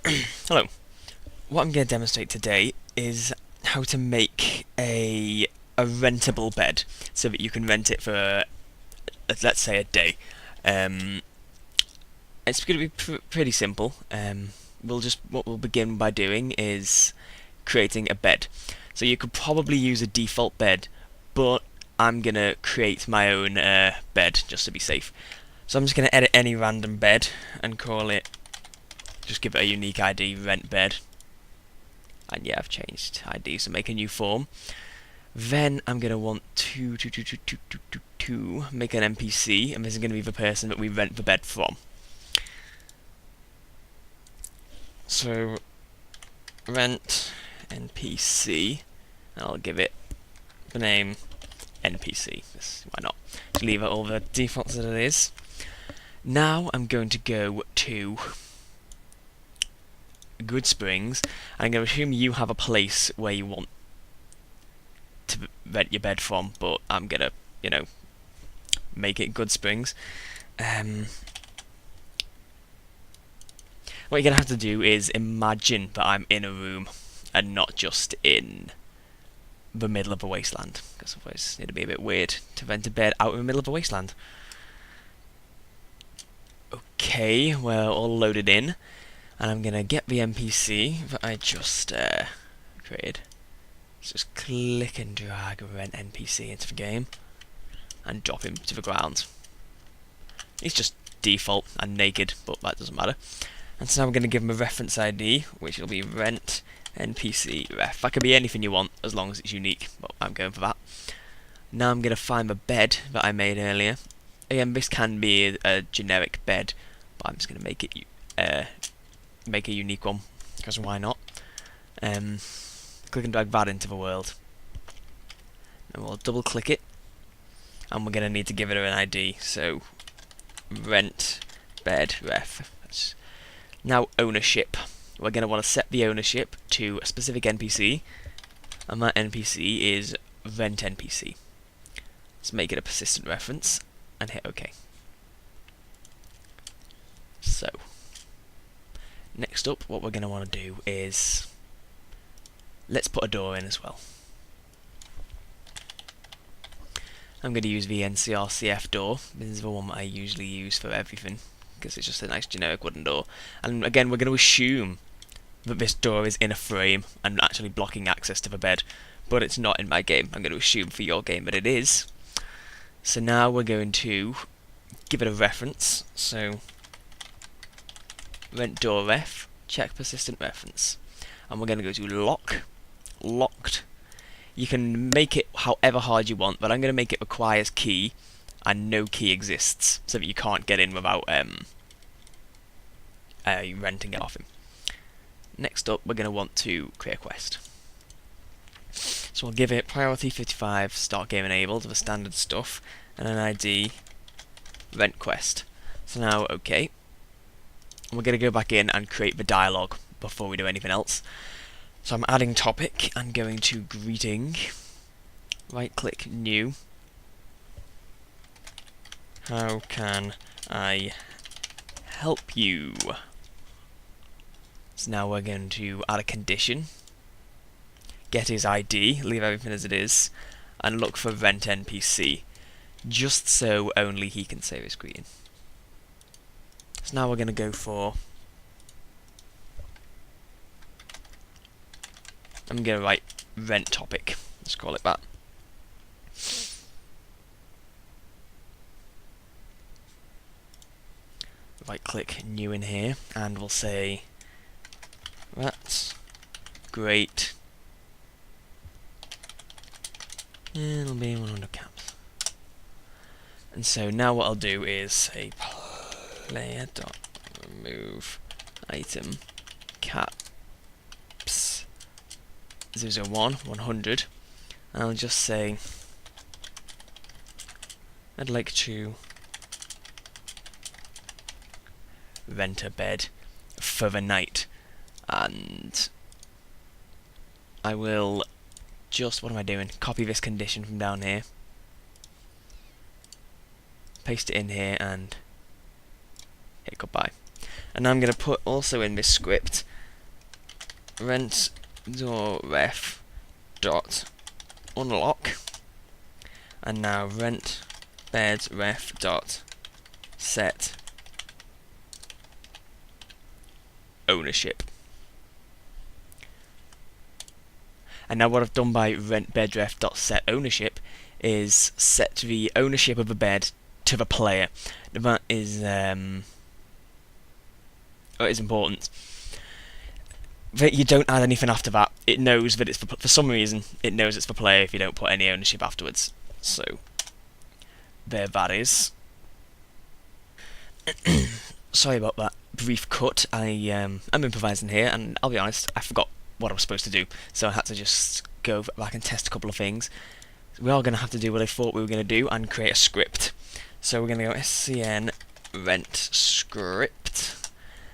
Hello. What I'm going to demonstrate today is how to make a rentable bed so that you can rent it for, let's say, a day. Um, it's going to be pretty simple. What we'll begin by doing is creating a bed. So you could probably use a default bed, but I'm going to create my own bed just to be safe. So I'm just going to edit any random bed and call it, just give it a unique ID, rent bed. And yeah, I've changed ID, so make a new form. Then I'm going to want to make an NPC, and this is going to be the person that we rent the bed from. So, rent NPC, and I'll give it the name NPC. Why not? Just leave it all the defaults that it is. Now I'm going to go to Good Springs, and I'm going to assume you have a place where you want to rent your bed from, but I'm going to, make it Good Springs. What you're going to have to do is imagine that I'm in a room and not just in the middle of a wasteland, because otherwise it'd be a bit weird to rent a bed out in the middle of a wasteland. Okay, we're all loaded in, and I'm going to get the NPC that I just created. Just click and drag rent NPC into the game and drop him to the ground. He's just default and naked, but that doesn't matter. And so now we're going to give him a reference ID, which will be rent NPC ref. That could be anything you want as long as it's unique, but I'm going for that. Now I'm going to find the bed that I made earlier. Again, this can be a generic bed, but I'm just going to make it make a unique one, because why not? Click and drag that into the world, and we'll double click it, and we're going to need to give it an ID. So rent bed ref. Now ownership. We're going to want to set the ownership to a specific NPC, and that NPC is rent NPC. Let's make it a persistent reference and hit OK. So next up, what we're going to want to do is let's put a door in as well. I'm going to use the NCRCF door. This is the one that I usually use for everything, because it's just a nice generic wooden door. And again, we're going to assume that this door is in a frame and actually blocking access to the bed, but it's not in my game. I'm going to assume for your game that it is. So now we're going to give it a reference. So rent door ref, check persistent reference, and we're going to go to locked. You can make it however hard you want, but I'm going to make it requires key, and no key exists, so that you can't get in without renting it off him. Next up, we're going to want to create a quest. So we'll give it priority 55, start game enabled, the standard stuff, and an ID, rent quest. So now, okay. We're going to go back in and create the dialogue before we do anything else. So I'm adding topic and going to greeting, right click new. How can I help you? So now we're going to add a condition, get his ID, leave everything as it is, and look for rent NPC, just so only he can save his greeting. So now we're going to go for, I'm going to write rent topic, let's call it that. Right click new in here, and we'll say that's great. It'll be 100 caps. And so now what I'll do is say player.remove item caps 001 100, and I'll just say I'd like to rent a bed for the night, and I will just, what am I doing? Copy this condition from down here, paste it in here, and hit goodbye. And now I'm going to put also in this script rent door ref dot unlock, and now rent bed ref dot set ownership. And now what I've done by rent bed ref dot set ownership is set the ownership of a bed to the player. That is important. But you don't add anything after that. It knows that it's for some reason it knows it's for player if you don't put any ownership afterwards. So there that is. Sorry about that brief cut. I'm improvising here, and I'll be honest, I forgot what I was supposed to do, so I had to just go back and test a couple of things. We are going to have to do what I thought we were going to do and create a script. So we're going to go scn rent script,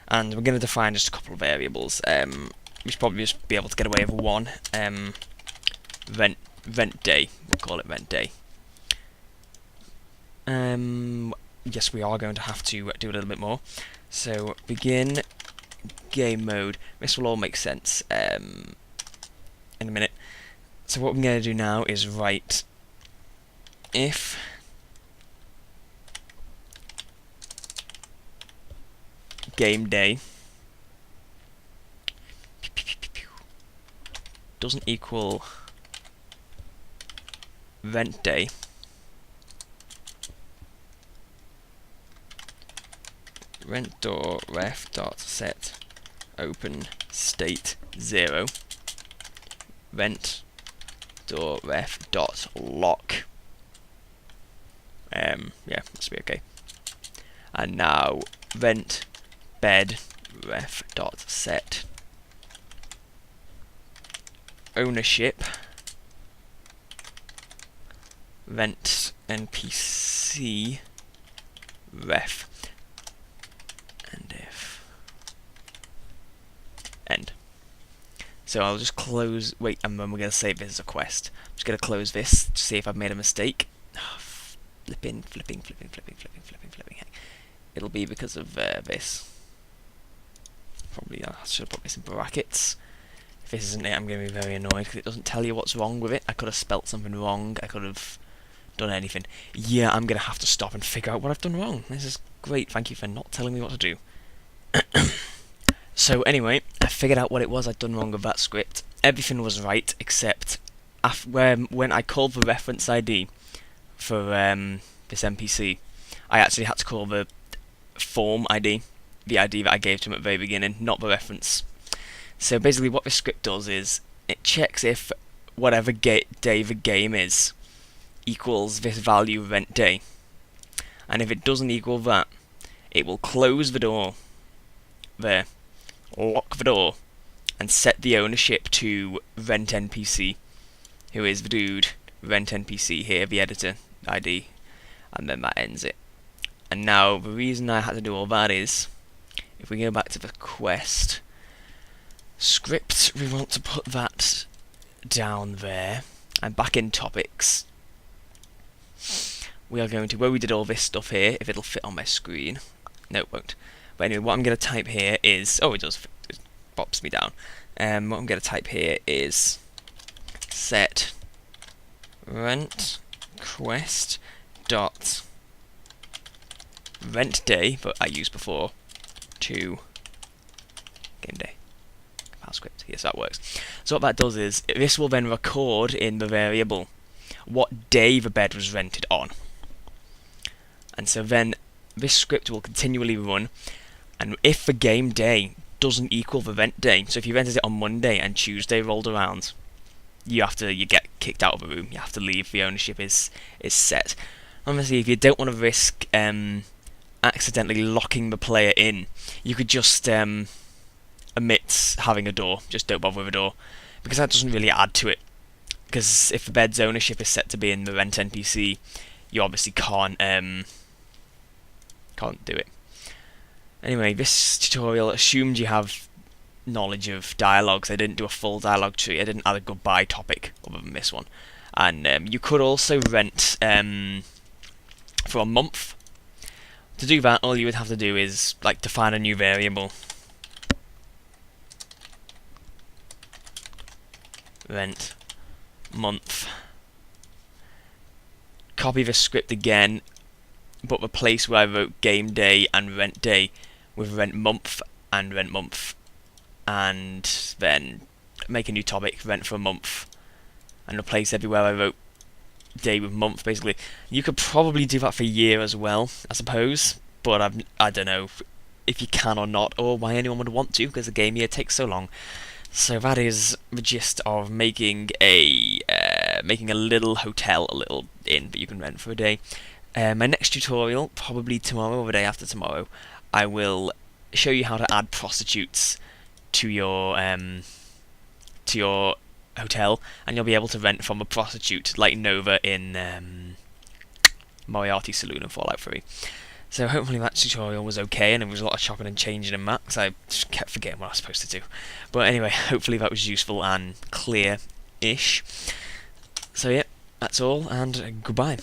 and we're going to define just a couple of variables. We should probably just be able to get away with one. Rent day. We'll call it rent day. Yes, we are going to have to do a little bit more. So begin game mode. This will all make sense in a minute. So what we're going to do now is write if game day doesn't equal rent day, rent door ref dot set open state 0 rent door ref dot lock. Yeah, must be okay. And now rent bed ref dot set ownership rent npc ref and if end. So I'll just close, wait, and then we're going to save this as a quest. I'm just going to close this to see if I've made a mistake. Flipping. Heck. It'll be because of this. Probably I should have put this in brackets. If this isn't it, I'm going to be very annoyed because it doesn't tell you what's wrong with it. I could have spelt something wrong. I could have done anything. Yeah, I'm going to have to stop and figure out what I've done wrong. This is great. Thank you for not telling me what to do. So anyway, I figured out what it was I'd done wrong with that script. Everything was right except when I called the reference ID for this NPC, I actually had to call the form ID, the ID that I gave to him at the very beginning, not the reference. So basically what this script does is it checks if whatever day the game is equals this value rent day. And if it doesn't equal that, it will close the door there, lock the door, and set the ownership to rent NPC, who is the dude rent NPC here, the editor ID, and then that ends it. And now the reason I had to do all that is, if we go back to the quest script, we want to put that down there, and back in topics, we are going to, where we did all this stuff here, if it'll fit on my screen, no it won't. But anyway, what I'm going to type here is, oh it does, it pops me down. What I'm going to type here is set rent quest dot rent day, but I used before, to game day. Compile script. Yes, that works. So what that does is, this will then record in the variable what day the bed was rented on. And so then this script will continually run, and if the game day doesn't equal the rent day, so if you rented it on Monday and Tuesday rolled around, you get kicked out of the room. You have to leave. The ownership is set. Obviously, if you don't want to risk accidentally locking the player in, you could just omit having a door. Just don't bother with a door, because that doesn't really add to it. Because if the bed's ownership is set to be in the rent NPC, you obviously can't do it. Anyway, this tutorial assumed you have knowledge of dialogues. I didn't do a full dialogue tree. I didn't add a goodbye topic other than this one. And you could also rent for a month. To do that, all you would have to do is define a new variable. rent month. Copy the script again, but replace where I wrote game day and rent day with rent month and rent month, and then make a new topic, rent for a month, and replace everywhere I wrote day with month. Basically, you could probably do that for year as well, I suppose, but I don't know if you can or not, or why anyone would want to, because the game year takes so long. So that is the gist of making a little hotel, a little inn that you can rent for a day. My next tutorial, probably tomorrow or the day after tomorrow, I will show you how to add prostitutes to your hotel, and you'll be able to rent from a prostitute like Nova in Moriarty Saloon in Fallout 3. So hopefully that tutorial was okay, and there was a lot of chopping and changing in that, because I just kept forgetting what I was supposed to do. But anyway, hopefully that was useful and clear-ish. So yeah, that's all, and goodbye.